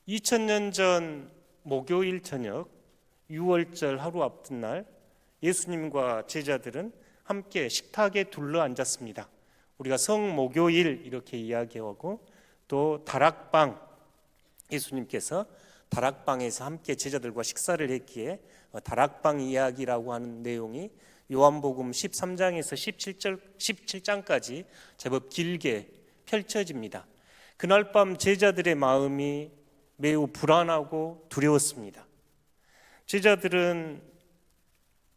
2000년 전 목요일 저녁 6월절 하루 앞둔 날 예수님과 제자들은 함께 식탁에 둘러 앉았습니다. 우리가 성목요일 이렇게 이야기하고 또 다락방, 예수님께서 다락방에서 함께 제자들과 식사를 했기에 다락방 이야기라고 하는 내용이 요한복음 13장에서 17장까지 제법 길게 펼쳐집니다. 그날 밤 제자들의 마음이 매우 불안하고 두려웠습니다. 제자들은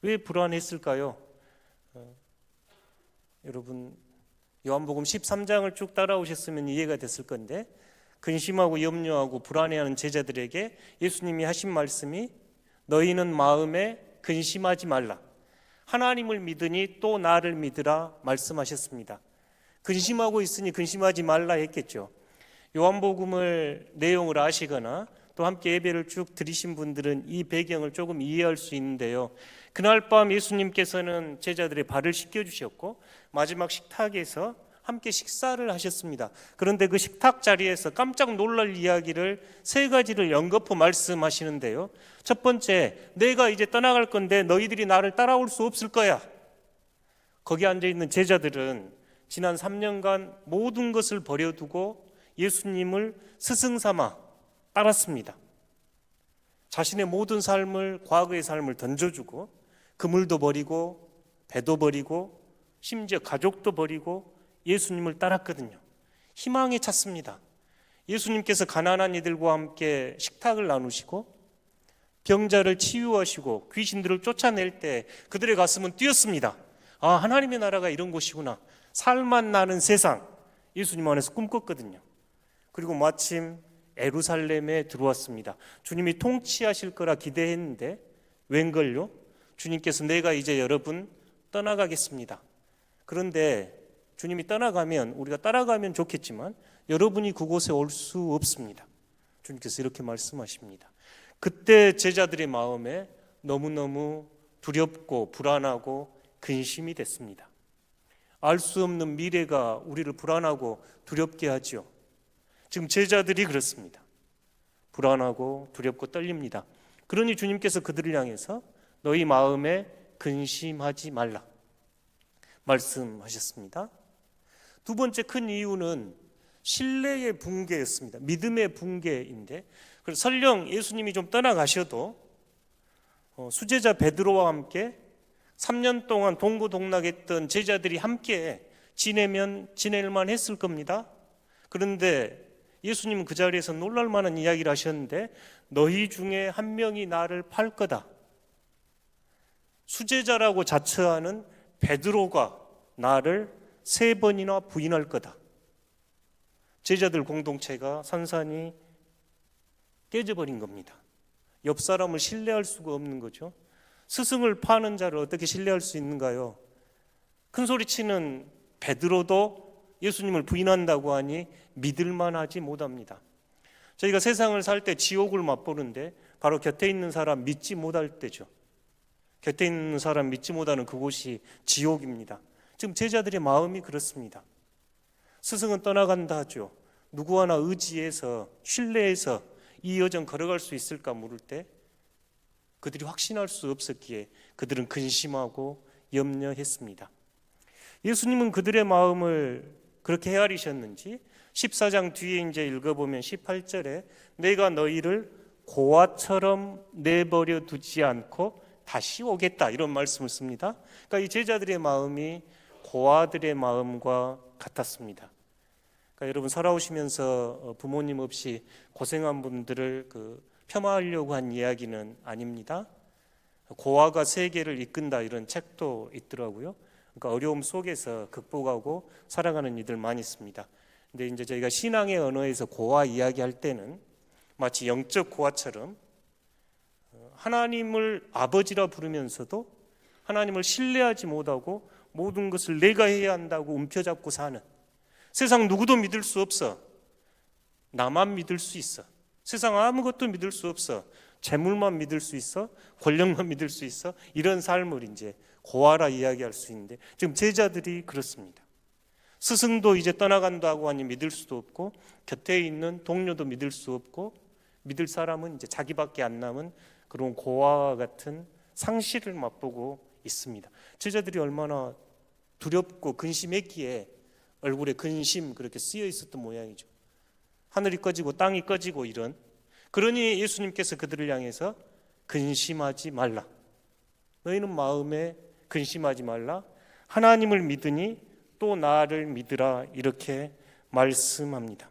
왜 불안했을까요? 여러분 요한복음 13장을 쭉 따라오셨으면 이해가 됐을 건데, 근심하고 염려하고 불안해하는 제자들에게 예수님이 하신 말씀이 너희는 마음에 근심하지 말라, 하나님을 믿으니 또 나를 믿으라 말씀하셨습니다. 근심하고 있으니 근심하지 말라 했겠죠. 요한복음을 내용을 아시거나 또 함께 예배를 쭉 드리신 분들은 이 배경을 조금 이해할 수 있는데요. 그날 밤 예수님께서는 제자들의 발을 씻겨주셨고 마지막 식탁에서 함께 식사를 하셨습니다. 그런데 그 식탁 자리에서 깜짝 놀랄 이야기를 세 가지를 연거푸 말씀하시는데요. 첫 번째, 내가 이제 떠나갈 건데 너희들이 나를 따라올 수 없을 거야. 거기 앉아있는 제자들은 지난 3년간 모든 것을 버려두고 예수님을 스승 삼아 따랐습니다. 자신의 모든 삶을, 과거의 삶을 던져주고 그물도 버리고 배도 버리고 심지어 가족도 버리고 예수님을 따랐거든요. 희망에 찼습니다. 예수님께서 가난한 이들과 함께 식탁을 나누시고 병자를 치유하시고 귀신들을 쫓아낼 때 그들의 가슴은 뛰었습니다. 아, 하나님의 나라가 이런 곳이구나. 살맛 나는 세상, 예수님 안에서 꿈꿨거든요. 그리고 마침 예루살렘에 들어왔습니다. 주님이 통치하실 거라 기대했는데 웬걸요? 주님께서 내가 이제 여러분 떠나가겠습니다. 그런데 주님이 떠나가면 우리가 따라가면 좋겠지만 여러분이 그곳에 올 수 없습니다. 주님께서 이렇게 말씀하십니다. 그때 제자들의 마음에 너무너무 두렵고 불안하고 근심이 됐습니다. 알 수 없는 미래가 우리를 불안하고 두렵게 하죠. 지금 제자들이 그렇습니다. 불안하고 두렵고 떨립니다. 그러니 주님께서 그들을 향해서 너희 마음에 근심하지 말라 말씀하셨습니다. 두 번째 큰 이유는 신뢰의 붕괴였습니다. 믿음의 붕괴인데, 그래서 설령 예수님이 좀 떠나가셔도 수제자 베드로와 함께 3년 동안 동고동락했던 제자들이 함께 지낼만 했을 겁니다. 그런데 예수님은 그 자리에서 놀랄 만한 이야기를 하셨는데 너희 중에 한 명이 나를 팔 거다. 수제자라고 자처하는 베드로가 나를 3번이나 부인할 거다. 제자들 공동체가 산산이 깨져버린 겁니다. 옆 사람을 신뢰할 수가 없는 거죠. 스승을 파는 자를 어떻게 신뢰할 수 있는가요? 큰소리치는 베드로도 예수님을 부인한다고 하니 믿을만하지 못합니다. 저희가 세상을 살 때 지옥을 맛보는데 바로 곁에 있는 사람 믿지 못할 때죠. 곁에 있는 사람 믿지 못하는 그곳이 지옥입니다. 지금 제자들의 마음이 그렇습니다. 스승은 떠나간다 하죠. 누구 하나 의지해서 신뢰해서 이 여정 걸어갈 수 있을까 물을 때 그들이 확신할 수 없었기에 그들은 근심하고 염려했습니다. 예수님은 그들의 마음을 그렇게 헤아리셨는지 14장 뒤에 이제 읽어보면 18절에 내가 너희를 고아처럼 내버려 두지 않고 다시 오겠다 이런 말씀을 씁니다. 그러니까 이 제자들의 마음이 고아들의 마음과 같았습니다. 그러니까 여러분 살아오시면서 부모님 없이 고생한 분들을 폄하하려고 한 이야기는 아닙니다. 고아가 세계를 이끈다 이런 책도 있더라고요. 그러니까 어려움 속에서 극복하고 살아가는 이들 많이 있습니다. 근데 이제 저희가 신앙의 언어에서 고아 이야기할 때는 마치 영적 고아처럼 하나님을 아버지라 부르면서도 하나님을 신뢰하지 못하고 모든 것을 내가 해야 한다고 움켜잡고 사는, 세상 누구도 믿을 수 없어. 나만 믿을 수 있어. 세상 아무것도 믿을 수 없어. 재물만 믿을 수 있어. 권력만 믿을 수 있어. 이런 삶을 이제 고아라 이야기할 수 있는데 지금 제자들이 그렇습니다. 스승도 이제 떠나간다고 하니 믿을 수도 없고 곁에 있는 동료도 믿을 수 없고 믿을 사람은 이제 자기밖에 안 남은 그런 고아와 같은 상실을 맛보고 있습니다. 제자들이 얼마나 두렵고 근심했기에 얼굴에 근심 그렇게 쓰여 있었던 모양이죠. 하늘이 꺼지고 땅이 꺼지고 이런. 그러니 예수님께서 그들을 향해서 근심하지 말라. 너희는 마음에 근심하지 말라. 하나님을 믿으니 또 나를 믿으라. 이렇게 말씀합니다.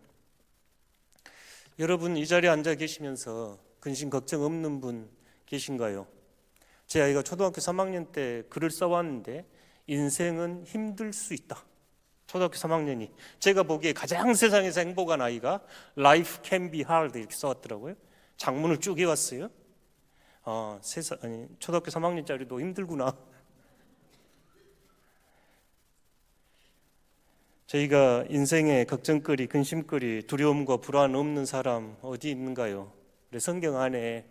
여러분 이 자리에 앉아 계시면서 근심 걱정 없는 분 계신가요? 제 아이가 초등학교 3학년 때 글을 써왔는데 인생은 힘들 수 있다. 초등학교 3학년이 제가 보기에 가장 세상에서 행복한 아이가 Life can be hard 이렇게 써왔더라고요. 장문을 쭉 해왔어요. 초등학교 3학년짜리도 힘들구나. 저희가 인생에 걱정거리, 근심거리, 두려움과 불안 없는 사람 어디 있는가요? 성경 안에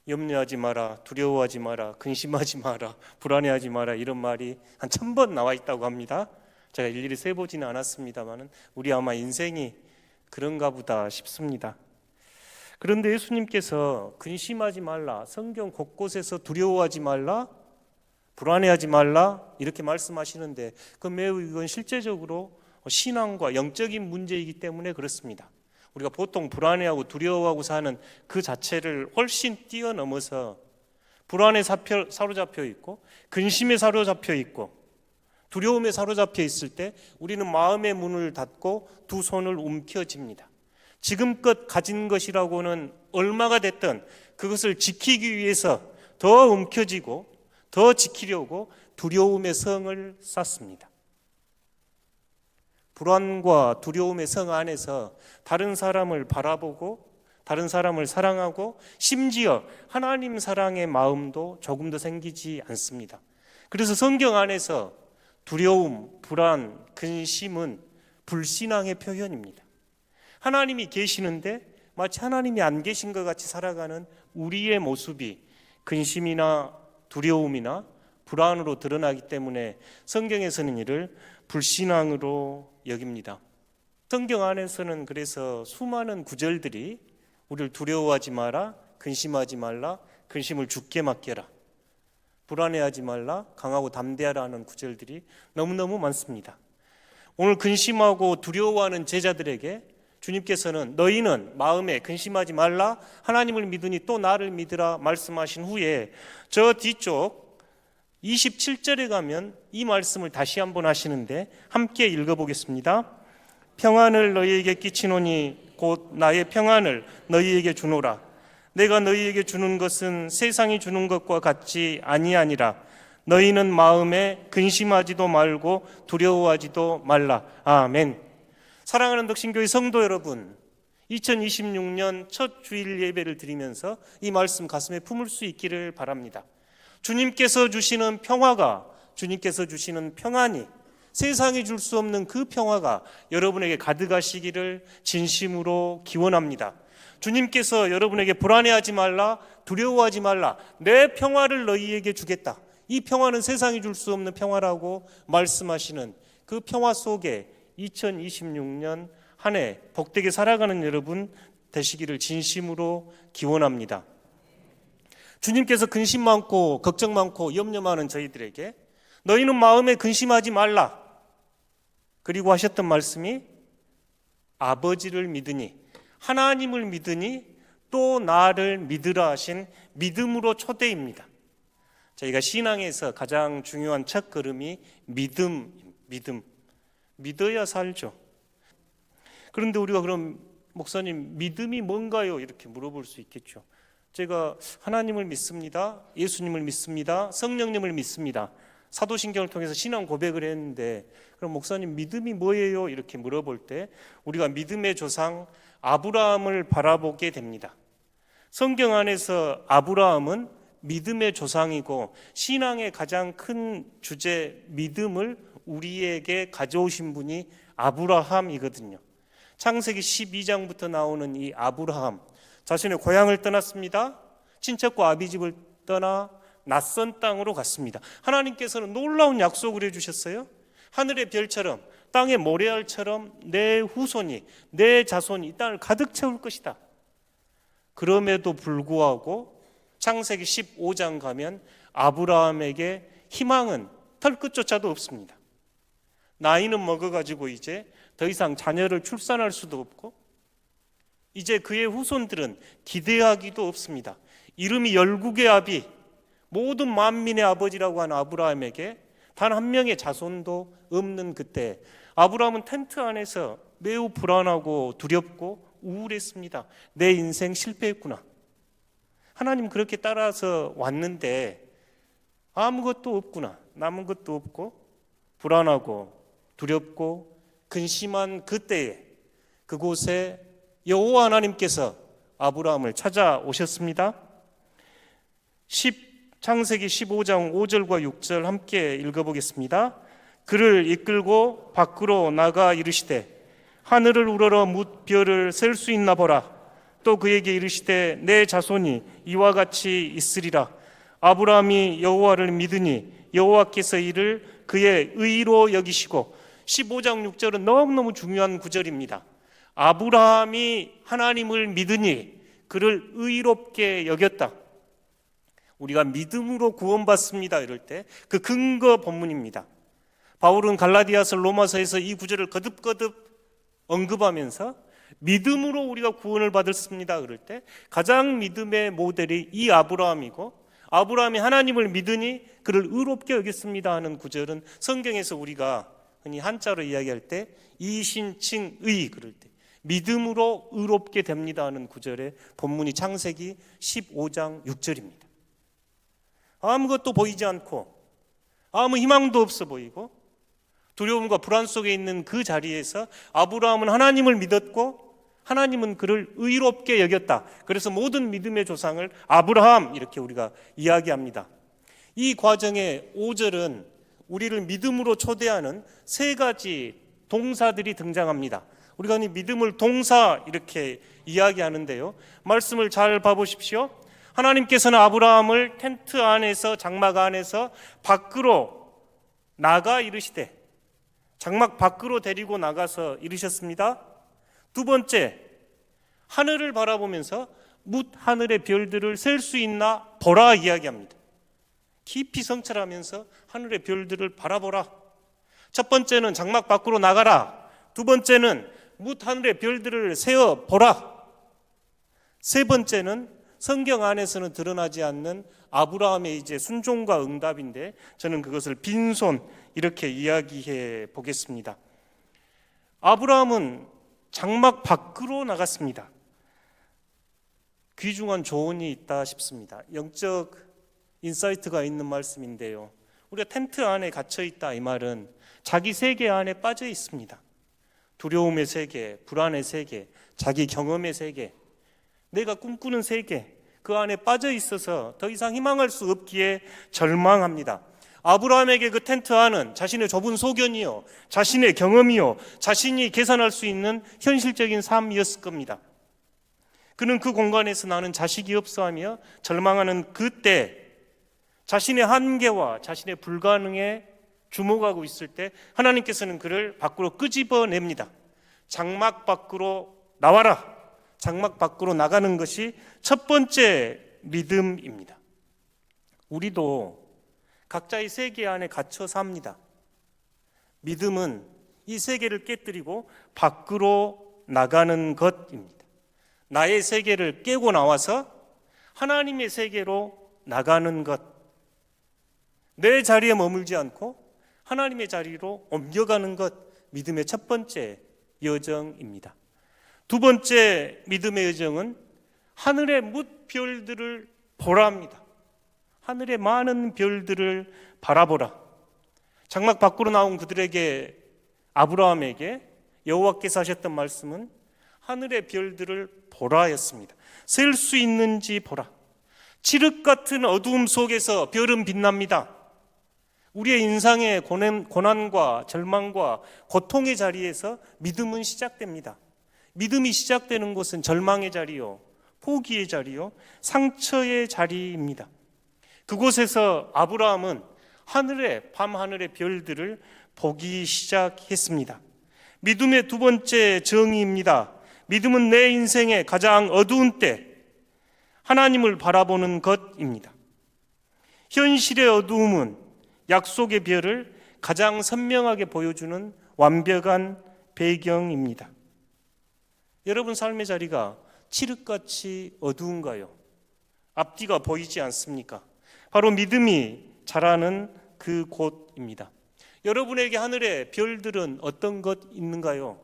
염려하지 마라, 두려워하지 마라, 근심하지 마라, 불안해하지 마라 이런 말이 한 1000번 나와 있다고 합니다. 제가 일일이 세보지는 않았습니다만 우리 아마 인생이 그런가 보다 싶습니다. 그런데 예수님께서 근심하지 말라, 성경 곳곳에서 두려워하지 말라, 불안해하지 말라 이렇게 말씀하시는데 그 매우 이건 실제적으로 신앙과 영적인 문제이기 때문에 그렇습니다. 우리가 보통 불안해하고 두려워하고 사는 그 자체를 훨씬 뛰어넘어서 불안에 사로잡혀 있고 근심에 사로잡혀 있고 두려움에 사로잡혀 있을 때 우리는 마음의 문을 닫고 두 손을 움켜쥡니다. 지금껏 가진 것이라고는 얼마가 됐든 그것을 지키기 위해서 더 움켜쥐고 더 지키려고 두려움의 성을 쌓습니다. 불안과 두려움의 성 안에서 다른 사람을 바라보고 다른 사람을 사랑하고 심지어 하나님 사랑의 마음도 조금 더 생기지 않습니다. 그래서 성경 안에서 두려움, 불안, 근심은 불신앙의 표현입니다. 하나님이 계시는데 마치 하나님이 안 계신 것 같이 살아가는 우리의 모습이 근심이나 두려움이나 불안으로 드러나기 때문에 성경에서는 이를 불신앙으로 여깁니다. 성경 안에서는 그래서 수많은 구절들이 우리를 두려워하지 마라, 근심하지 말라, 근심을 주께 맡겨라, 불안해하지 말라, 강하고 담대하라 하는 구절들이 너무너무 많습니다. 오늘 근심하고 두려워하는 제자들에게 주님께서는 너희는 마음에 근심하지 말라, 하나님을 믿으니 또 나를 믿으라 말씀하신 후에 저 뒤쪽 27절에 가면 이 말씀을 다시 한번 하시는데 함께 읽어보겠습니다. 평안을 너희에게 끼치노니 곧 나의 평안을 너희에게 주노라. 내가 너희에게 주는 것은 세상이 주는 것과 같지 아니하니라. 너희는 마음에 근심하지도 말고 두려워하지도 말라. 아멘. 사랑하는 덕신교회 성도 여러분, 2026년 첫 주일 예배를 드리면서 이 말씀 가슴에 품을 수 있기를 바랍니다. 주님께서 주시는 평화가, 주님께서 주시는 평안이, 세상이 줄 수 없는 그 평화가 여러분에게 가득하시기를 진심으로 기원합니다. 주님께서 여러분에게 불안해하지 말라, 두려워하지 말라, 내 평화를 너희에게 주겠다. 이 평화는 세상이 줄 수 없는 평화라고 말씀하시는 그 평화 속에 2026년 한 해 복되게 살아가는 여러분 되시기를 진심으로 기원합니다. 주님께서 근심 많고 걱정 많고 염려 많은 저희들에게 너희는 마음에 근심하지 말라, 그리고 하셨던 말씀이 아버지를 믿으니, 하나님을 믿으니 또 나를 믿으라 하신 믿음으로 초대입니다. 저희가 신앙에서 가장 중요한 첫 걸음이 믿음. 믿어야 살죠. 그런데 우리가 그럼 목사님 믿음이 뭔가요? 이렇게 물어볼 수 있겠죠. 제가 하나님을 믿습니다, 예수님을 믿습니다, 성령님을 믿습니다, 사도신경을 통해서 신앙 고백을 했는데 그럼 목사님 믿음이 뭐예요? 이렇게 물어볼 때 우리가 믿음의 조상 아브라함을 바라보게 됩니다. 성경 안에서 아브라함은 믿음의 조상이고 신앙의 가장 큰 주제 믿음을 우리에게 가져오신 분이 아브라함이거든요. 창세기 12장부터 나오는 이 아브라함, 자신의 고향을 떠났습니다. 친척과 아비집을 떠나 낯선 땅으로 갔습니다. 하나님께서는 놀라운 약속을 해주셨어요. 하늘의 별처럼 땅의 모래알처럼 내 후손이, 내 자손이 이 땅을 가득 채울 것이다. 그럼에도 불구하고 창세기 15장 가면 아브라함에게 희망은 털끝조차도 없습니다. 나이는 먹어가지고 이제 더 이상 자녀를 출산할 수도 없고 이제 그의 후손들은 기대하기도 없습니다. 이름이 열국의 아비, 모든 만민의 아버지라고 하는 아브라함에게 단 한 명의 자손도 없는 그때 아브라함은 텐트 안에서 매우 불안하고 두렵고 우울했습니다. 내 인생 실패했구나. 하나님 그렇게 따라서 왔는데 아무것도 없구나. 남은 것도 없고 불안하고 두렵고 근심한 그때에 그곳에 여호와 하나님께서 아브라함을 찾아오셨습니다. 창세기 15장 5절과 6절 함께 읽어보겠습니다. 그를 이끌고 밖으로 나가 이르시되 하늘을 우러러 뭇 별을 셀 수 있나 보라. 또 그에게 이르시되 내 자손이 이와 같이 있으리라. 아브라함이 여호와를 믿으니 여호와께서 이를 그의 의로 여기시고 15장 6절은 너무너무 중요한 구절입니다. 아브라함이 하나님을 믿으니 그를 의롭게 여겼다. 우리가 믿음으로 구원받습니다 이럴 때 그 근거 본문입니다. 바울은 갈라디아서 로마서에서 이 구절을 거듭거듭 언급하면서 믿음으로 우리가 구원을 받았습니다 그럴 때 가장 믿음의 모델이 이 아브라함이고 아브라함이 하나님을 믿으니 그를 의롭게 여겼습니다 하는 구절은 성경에서 우리가 흔히 한자로 이야기할 때 이신칭의 그럴 때 믿음으로 의롭게 됩니다 하는 구절의 본문이 창세기 15장 6절입니다. 아무것도 보이지 않고 아무 희망도 없어 보이고 두려움과 불안 속에 있는 그 자리에서 아브라함은 하나님을 믿었고 하나님은 그를 의롭게 여겼다. 그래서 모든 믿음의 조상을 아브라함 이렇게 우리가 이야기합니다. 이 과정의 5절은 우리를 믿음으로 초대하는 세 가지 동사들이 등장합니다. 우리가 믿음을 동사 이렇게 이야기하는데요. 말씀을 잘 봐보십시오. 하나님께서는 아브라함을 텐트 안에서 장막 안에서 밖으로 나가 이르시되 장막 밖으로 데리고 나가서 이르셨습니다. 두 번째, 하늘을 바라보면서 뭇 하늘의 별들을 셀 수 있나 보라 이야기합니다. 깊이 성찰하면서 하늘의 별들을 바라보라. 첫 번째는 장막 밖으로 나가라. 두 번째는 뭇 하늘의 별들을 세어 보라. 세 번째는 성경 안에서는 드러나지 않는 아브라함의 이제 순종과 응답인데 저는 그것을 빈손 이렇게 이야기해 보겠습니다. 아브라함은 장막 밖으로 나갔습니다. 귀중한 조언이 있다 싶습니다. 영적 인사이트가 있는 말씀인데요. 우리가 텐트 안에 갇혀 있다 이 말은 자기 세계 안에 빠져 있습니다. 두려움의 세계, 불안의 세계, 자기 경험의 세계, 내가 꿈꾸는 세계, 그 안에 빠져 있어서 더 이상 희망할 수 없기에 절망합니다. 아브라함에게 그 텐트 안은 자신의 좁은 소견이요, 자신의 경험이요, 자신이 계산할 수 있는 현실적인 삶이었을 겁니다. 그는 그 공간에서 나는 자식이 없어하며 절망하는 그때 자신의 한계와 자신의 불가능에 주목하고 있을 때 하나님께서는 그를 밖으로 끄집어냅니다. 장막 밖으로 나와라. 장막 밖으로 나가는 것이 첫 번째 믿음입니다. 우리도 각자의 세계 안에 갇혀 삽니다. 믿음은 이 세계를 깨뜨리고 밖으로 나가는 것입니다. 나의 세계를 깨고 나와서 하나님의 세계로 나가는 것. 내 자리에 머물지 않고 하나님의 자리로 옮겨가는 것. 믿음의 첫 번째 여정입니다. 두 번째 믿음의 여정은 하늘의 뭇 별들을 보라합니다. 하늘의 많은 별들을 바라보라. 장막 밖으로 나온 그들에게 아브라함에게 여호와께서 하셨던 말씀은 하늘의 별들을 보라였습니다. 셀 수 있는지 보라. 칠흑 같은 어두움 속에서 별은 빛납니다. 우리의 인상의 고난과 절망과 고통의 자리에서 믿음은 시작됩니다. 믿음이 시작되는 곳은 절망의 자리요, 포기의 자리요, 상처의 자리입니다. 그곳에서 아브라함은 밤하늘의 별들을 보기 시작했습니다. 믿음의 두 번째 정의입니다. 믿음은 내 인생의 가장 어두운 때, 하나님을 바라보는 것입니다. 현실의 어두움은 약속의 별을 가장 선명하게 보여주는 완벽한 배경입니다. 여러분 삶의 자리가 칠흑같이 어두운가요? 앞뒤가 보이지 않습니까? 바로 믿음이 자라는 그 곳입니다. 여러분에게 하늘의 별들은 어떤 것 있는가요?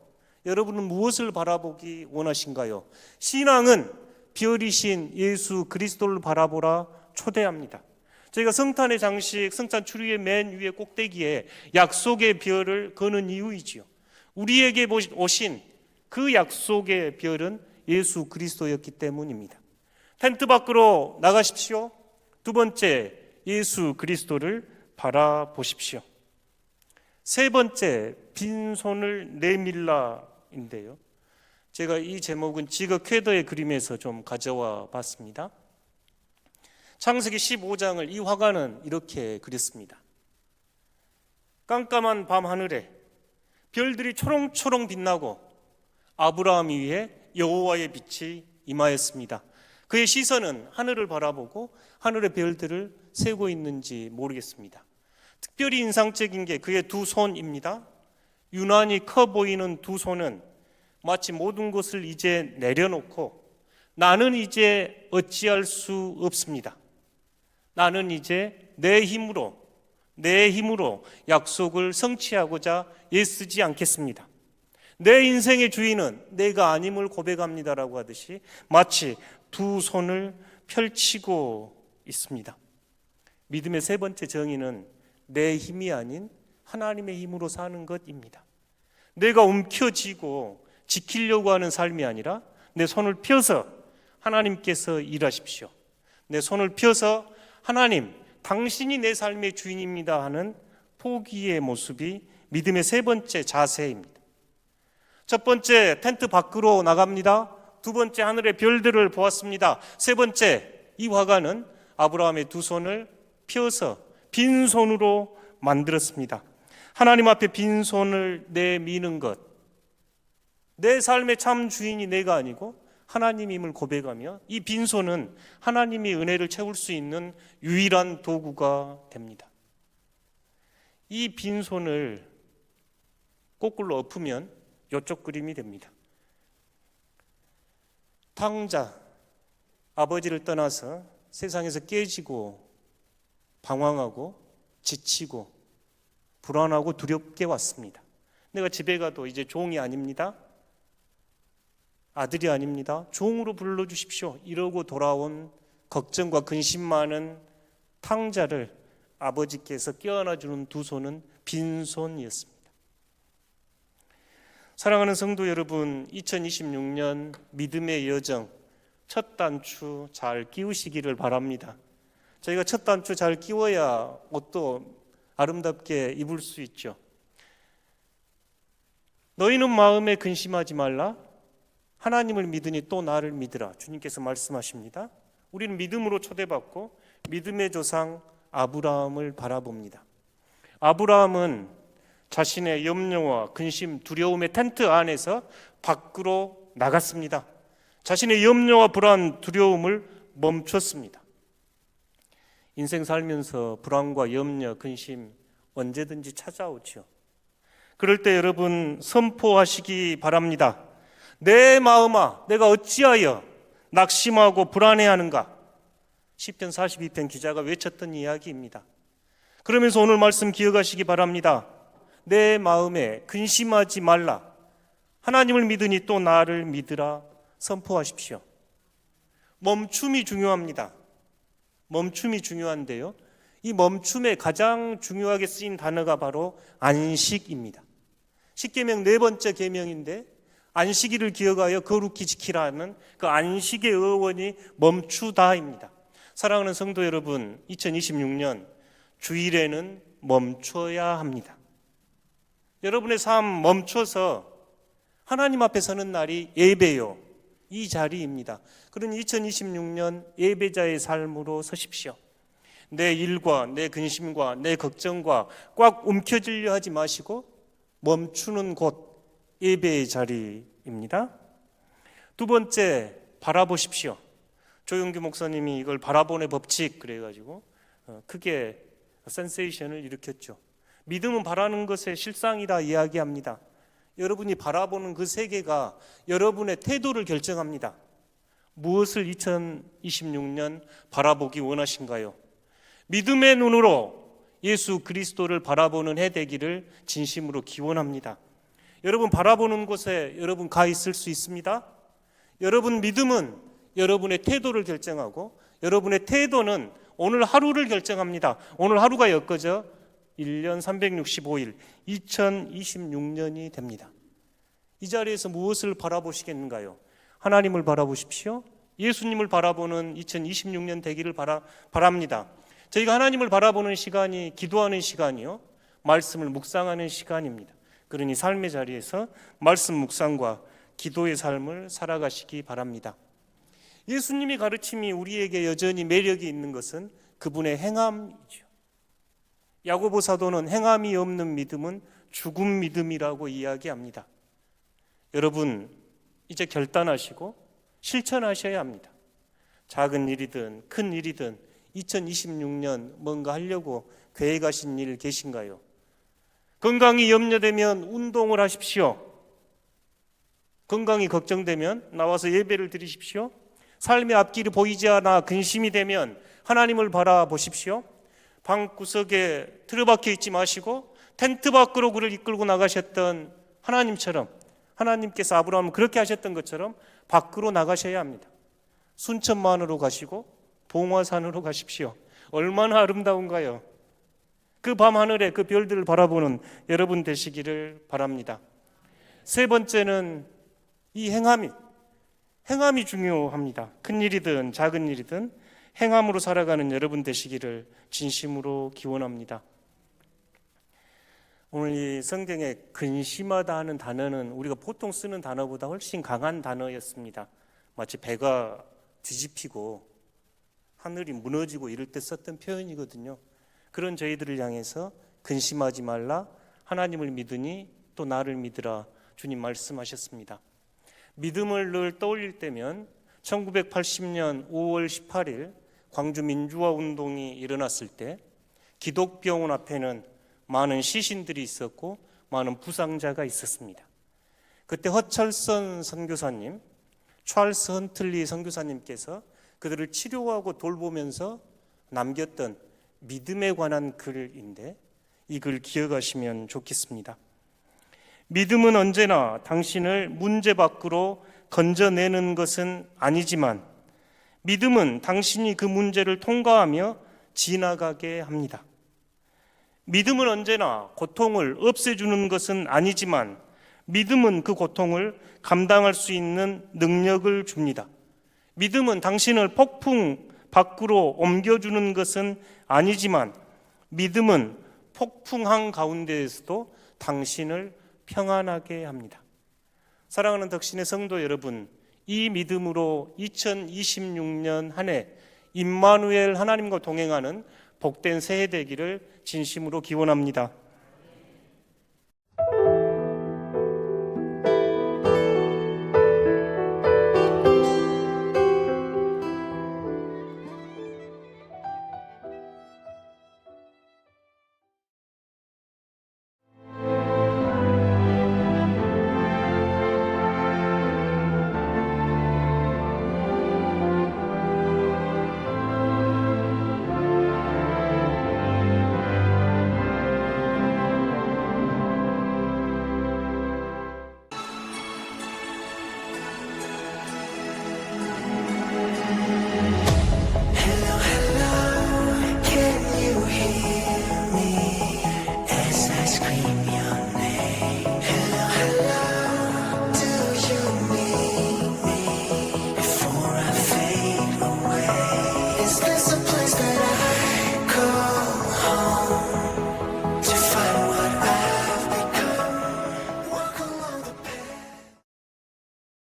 여러분은 무엇을 바라보기 원하신가요? 신앙은 별이신 예수 그리스도를 바라보라 초대합니다. 저희가 성탄의 장식, 성탄 추리의 맨 위에 꼭대기에 약속의 별을 거는 이유이지요. 우리에게 오신 그 약속의 별은 예수 그리스도였기 때문입니다. 텐트 밖으로 나가십시오. 두 번째, 예수 그리스도를 바라보십시오. 세 번째, 빈손을 내밀라인데요. 제가 이 제목은 지거 퀘더의 그림에서 좀 가져와 봤습니다. 창세기 15장을 이 화가는 이렇게 그렸습니다. 깜깜한 밤 하늘에 별들이 초롱초롱 빛나고 아브라함 위에 여호와의 빛이 임하였습니다. 그의 시선은 하늘을 바라보고 하늘의 별들을 세고 있는지 모르겠습니다. 특별히 인상적인 게 그의 두 손입니다. 유난히 커 보이는 두 손은 마치 모든 것을 이제 내려놓고 나는 이제 어찌할 수 없습니다. 나는 이제 내 힘으로 약속을 성취하고자 애쓰지 않겠습니다. 내 인생의 주인은 내가 아님을 고백합니다라고 하듯이 마치 두 손을 펼치고 있습니다. 믿음의 세 번째 정의는 내 힘이 아닌 하나님의 힘으로 사는 것입니다. 내가 움켜쥐고 지키려고 하는 삶이 아니라 내 손을 펴서 하나님께서 일하십시오. 내 손을 펴서 하나님, 당신이 내 삶의 주인입니다 하는 포기의 모습이 믿음의 세 번째 자세입니다. 첫 번째, 텐트 밖으로 나갑니다. 두 번째, 하늘의 별들을 보았습니다. 세 번째, 이 화가는 아브라함의 두 손을 펴서 빈손으로 만들었습니다. 하나님 앞에 빈손을 내미는 것, 내 삶의 참 주인이 내가 아니고 하나님임을 고백하며 이 빈손은 하나님의 은혜를 채울 수 있는 유일한 도구가 됩니다. 이 빈손을 거꾸로 엎으면 이쪽 그림이 됩니다. 탕자, 아버지를 떠나서 세상에서 깨지고 방황하고 지치고 불안하고 두렵게 왔습니다. 내가 집에 가도 이제 종이 아닙니다. 아들이 아닙니다. 종으로 불러주십시오. 이러고 돌아온 걱정과 근심 많은 탕자를 아버지께서 껴안아주는 두 손은 빈손이었습니다. 사랑하는 성도 여러분, 2026년 믿음의 여정 첫 단추 잘 끼우시기를 바랍니다. 저희가 첫 단추 잘 끼워야 옷도 아름답게 입을 수 있죠. 너희는 마음에 근심하지 말라. 하나님을 믿으니 또 나를 믿으라. 주님께서 말씀하십니다. 우리는 믿음으로 초대받고 믿음의 조상 아브라함을 바라봅니다. 아브라함은 자신의 염려와 근심, 두려움의 텐트 안에서 밖으로 나갔습니다. 자신의 염려와 불안, 두려움을 멈췄습니다. 인생 살면서 불안과 염려, 근심 언제든지 찾아오죠. 그럴 때 여러분 선포하시기 바랍니다. 내 마음아, 내가 어찌하여 낙심하고 불안해하는가? 시편 42편 기자가 외쳤던 이야기입니다. 그러면서 오늘 말씀 기억하시기 바랍니다. 내 마음에 근심하지 말라. 하나님을 믿으니 또 나를 믿으라. 선포하십시오. 멈춤이 중요합니다. 멈춤이 중요한데요. 이 멈춤에 가장 중요하게 쓰인 단어가 바로 안식입니다. 십계명 네 번째 계명인데 안식일을 기억하여 거룩히 지키라는 그 안식의 어원이 멈추다입니다. 사랑하는 성도 여러분, 2026년 주일에는 멈춰야 합니다. 여러분의 삶 멈춰서 하나님 앞에 서는 날이 예배요, 이 자리입니다. 그러니 2026년 예배자의 삶으로 서십시오. 내 일과 내 근심과 내 걱정과 꽉 움켜쥐려 하지 마시고 멈추는 곳, 예배의 자리입니다. 두 번째, 바라보십시오. 조용규 목사님이 이걸 바라본의 법칙 그래가지고 크게 센세이션을 일으켰죠. 믿음은 바라는 것의 실상이라 이야기합니다. 여러분이 바라보는 그 세계가 여러분의 태도를 결정합니다. 무엇을 2026년 바라보기 원하신가요? 믿음의 눈으로 예수 그리스도를 바라보는 해 되기를 진심으로 기원합니다. 여러분 바라보는 곳에 여러분 가 있을 수 있습니다. 여러분 믿음은 여러분의 태도를 결정하고 여러분의 태도는 오늘 하루를 결정합니다. 오늘 하루가 엮어져 1년 365일 2026년이 됩니다. 이 자리에서 무엇을 바라보시겠는가요? 하나님을 바라보십시오. 예수님을 바라보는 2026년 되기를 바랍니다. 저희가 하나님을 바라보는 시간이 기도하는 시간이요, 말씀을 묵상하는 시간입니다. 그러니 삶의 자리에서 말씀 묵상과 기도의 삶을 살아가시기 바랍니다. 예수님의 가르침이 우리에게 여전히 매력이 있는 것은 그분의 행함이죠. 야고보 사도는 행함이 없는 믿음은 죽은 믿음이라고 이야기합니다. 여러분 이제 결단하시고 실천하셔야 합니다. 작은 일이든 큰 일이든 2026년 뭔가 하려고 계획하신 일 계신가요? 건강이 염려되면 운동을 하십시오. 건강이 걱정되면 나와서 예배를 드리십시오. 삶의 앞길이 보이지 않아 근심이 되면 하나님을 바라보십시오. 방구석에 틀어박혀 있지 마시고 텐트 밖으로 그를 이끌고 나가셨던 하나님처럼, 하나님께서 아브라함을 그렇게 하셨던 것처럼 밖으로 나가셔야 합니다. 순천만으로 가시고 봉화산으로 가십시오. 얼마나 아름다운가요? 그 밤하늘에 그 별들을 바라보는 여러분 되시기를 바랍니다. 세 번째는 이 행함이 중요합니다. 큰 일이든 작은 일이든 행함으로 살아가는 여러분 되시기를 진심으로 기원합니다. 오늘 이 성경에 근심하다 하는 단어는 우리가 보통 쓰는 단어보다 훨씬 강한 단어였습니다. 마치 배가 뒤집히고 하늘이 무너지고 이럴 때 썼던 표현이거든요. 그런 저희들을 향해서 근심하지 말라, 하나님을 믿으니 또 나를 믿으라, 주님 말씀하셨습니다. 믿음을 늘 떠올릴 때면 1980년 5월 18일 광주 민주화 운동이 일어났을 때 기독병원 앞에는 많은 시신들이 있었고 많은 부상자가 있었습니다. 그때 허철선 선교사님, 찰스 헌틀리 선교사님께서 그들을 치료하고 돌보면서 남겼던 믿음에 관한 글인데 이 글 기억하시면 좋겠습니다. 믿음은 언제나 당신을 문제 밖으로 건져내는 것은 아니지만 믿음은 당신이 그 문제를 통과하며 지나가게 합니다. 믿음은 언제나 고통을 없애주는 것은 아니지만 믿음은 그 고통을 감당할 수 있는 능력을 줍니다. 믿음은 당신을 폭풍 밖으로 옮겨주는 것은 아니지만 믿음은 폭풍한 가운데에서도 당신을 평안하게 합니다. 사랑하는 덕신의 성도 여러분, 이 믿음으로 2026년 한 해 임마누엘 하나님과 동행하는 복된 새해 되기를 진심으로 기원합니다.